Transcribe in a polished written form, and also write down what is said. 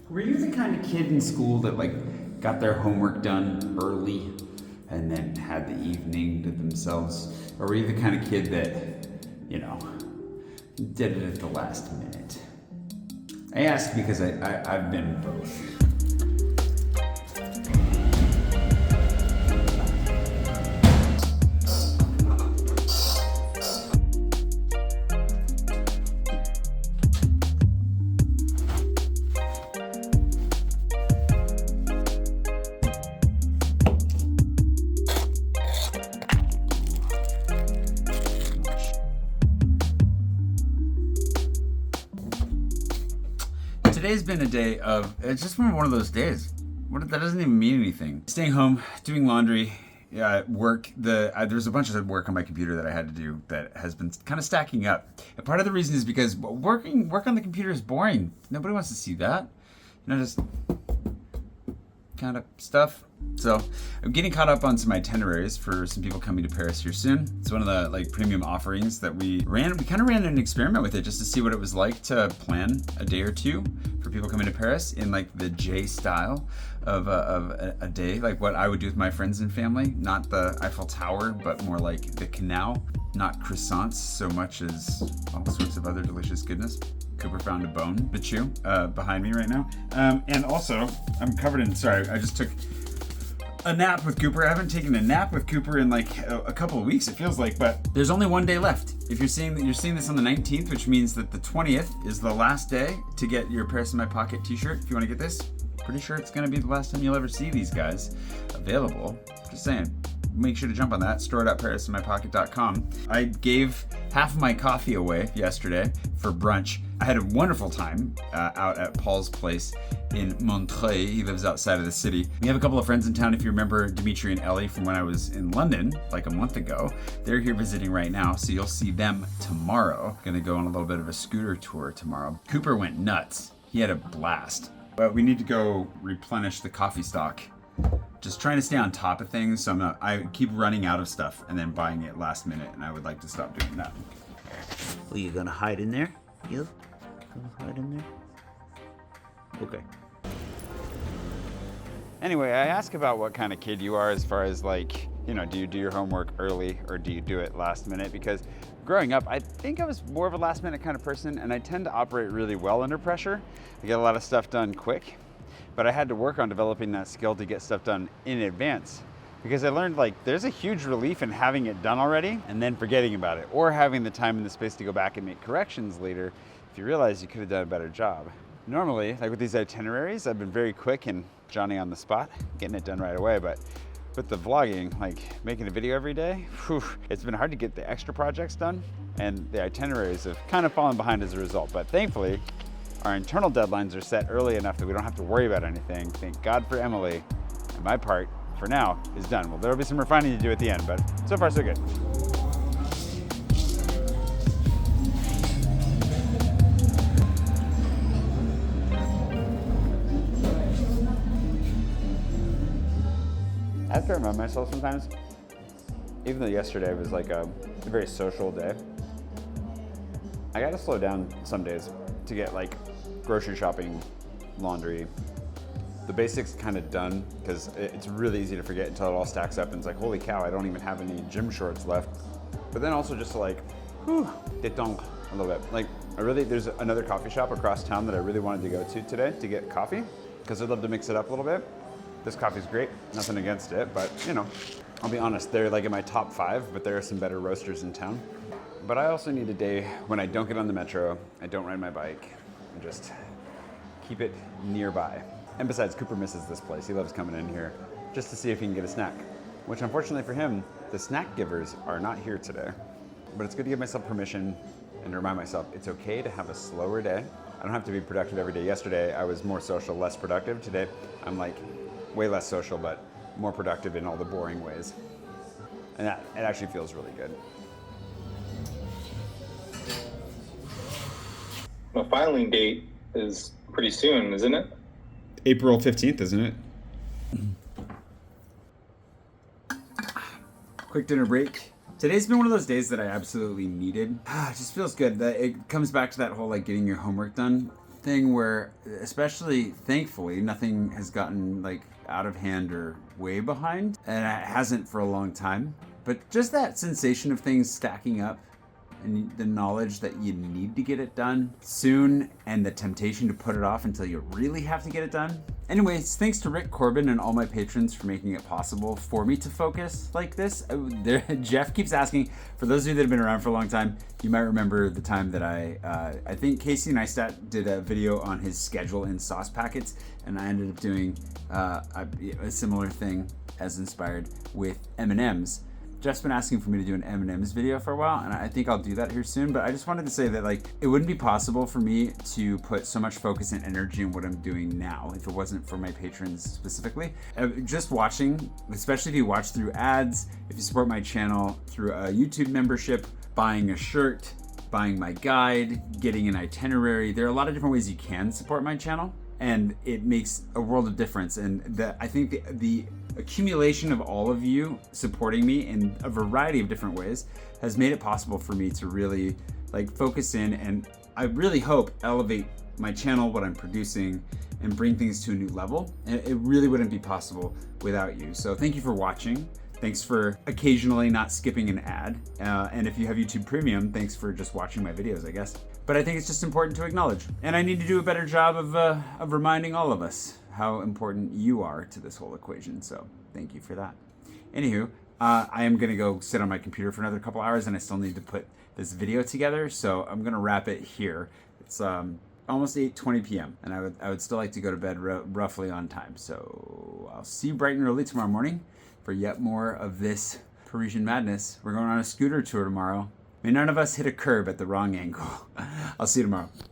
Were you the kind of kid in school that like got their homework done early and then had the evening to themselves? Or were you the kind of kid that, you know, did it at the last minute? I ask because I've been both. Today's been a day of, it's just been one of those days. That doesn't even mean anything. Staying home, doing laundry, work. There's a bunch of work on my computer that I had to do that has been kind of stacking up. And part of the reason is because work on the computer is boring. Nobody wants to see that. Just kind of stuff. So I'm getting caught up on some itineraries for some people coming to Paris here soon. It's one of the premium offerings that we ran. We kind of ran an experiment with it just to see what it was like to plan a day or two for people coming to Paris in the Jay style of a day, like what I would do with my friends and family. Not the Eiffel Tower, but more like the canal. Not croissants so much as all sorts of other delicious goodness. Cooper found a bone to chew behind me right now. And also, I'm covered in, sorry, I just took a nap with Cooper. I haven't taken a nap with Cooper in a couple of weeks, it feels like, but there's only one day left. If you're seeing this on the 19th, which means that the 20th is the last day to get your Paris in My Pocket t-shirt. If you want to get this, pretty sure it's going to be the last time you'll ever see these guys available. Just saying. Make sure to jump on that, store.parisinmypocket.com. I gave half of my coffee away yesterday for brunch. I had a wonderful time out at Paul's place in Montreuil. He lives outside of the city. We have a couple of friends in town. If you remember Dimitri and Ellie from when I was in London like a month ago, they're here visiting right now, so you'll see them tomorrow. Gonna go on a little bit of a scooter tour tomorrow. Cooper went nuts. He had a blast. But we need to go replenish the coffee stock. Just trying to stay on top of things, so I keep running out of stuff and then buying it last minute, and I would like to stop doing that. Well, you gonna hide in there? You gonna hide in there? Okay. Anyway, I ask about what kind of kid you are as far as do you do your homework early or do you do it last minute? Because growing up, I think I was more of a last minute kind of person, and I tend to operate really well under pressure. I get a lot of stuff done quick. But I had to work on developing that skill to get stuff done in advance, because I learned there's a huge relief in having it done already and then forgetting about it, or having the time and the space to go back and make corrections later if you realize you could have done a better job. Normally, with these itineraries, I've been very quick and Johnny on the spot, getting it done right away. But with the vlogging, making a video every day, it's been hard to get the extra projects done, and the itineraries have kind of fallen behind as a result. But thankfully, our internal deadlines are set early enough that we don't have to worry about anything. Thank God for Emily. And my part, for now, is done. Well, there'll be some refining to do at the end, but so far so good. I have to remind myself sometimes, even though yesterday was a very social day, I gotta slow down some days to get grocery shopping, laundry, the basics kind of done, because it's really easy to forget until it all stacks up and it's holy cow, I don't even have any gym shorts left. But then also just détendre a little bit. There's another coffee shop across town that I really wanted to go to today to get coffee, because I'd love to mix it up a little bit. This coffee's great, nothing against it, but I'll be honest, they're in my top 5, but there are some better roasters in town. But I also need a day when I don't get on the metro, I don't ride my bike, and just keep it nearby. And besides, Cooper misses this place. He loves coming in here just to see if he can get a snack, which unfortunately for him, the snack givers are not here today. But it's good to give myself permission and to remind myself it's okay to have a slower day. I don't have to be productive every day. Yesterday, I was more social, less productive. Today, I'm way less social, but more productive in all the boring ways. And it actually feels really good. The filing date is pretty soon, isn't it? April 15th, isn't it? Quick dinner break. Today's been one of those days that I absolutely needed. It just feels good. It comes back to that whole getting your homework done thing where, especially thankfully, nothing has gotten like out of hand or way behind, and it hasn't for a long time. But just that sensation of things stacking up and the knowledge that you need to get it done soon and the temptation to put it off until you really have to get it done. Anyways, thanks to Rick, Corbin, and all my patrons for making it possible for me to focus like this. Jeff keeps asking, for those of you that have been around for a long time, you might remember the time that I think Casey Neistat did a video on his schedule in sauce packets, and I ended up doing a similar thing as inspired with M&Ms. Jeff's been asking for me to do an M&M's video for a while, and I think I'll do that here soon, but I just wanted to say that like it wouldn't be possible for me to put so much focus and energy in what I'm doing now if it wasn't for my patrons specifically. Just watching, especially if you watch through ads, if you support my channel through a YouTube membership, buying a shirt, buying my guide, getting an itinerary, there are a lot of different ways you can support my channel, and it makes a world of difference. And I think the accumulation of all of you supporting me in a variety of different ways has made it possible for me to really like focus in, and I really hope elevate my channel, what I'm producing, and bring things to a new level. And it really wouldn't be possible without you. So thank you for watching. Thanks for occasionally not skipping an ad. And if you have YouTube Premium, thanks for just watching my videos, I guess. But I think it's just important to acknowledge. And I need to do a better job of reminding all of us how important you are to this whole equation. So thank you for that. Anywho, I am gonna go sit on my computer for another couple hours, and I still need to put this video together. So I'm gonna wrap it here. It's almost 8:20 p.m. and I would still like to go to bed roughly on time. So I'll see you bright and early tomorrow morning for yet more of this Parisian madness. We're going on a scooter tour tomorrow. May none of us hit a curb at the wrong angle. I'll see you tomorrow.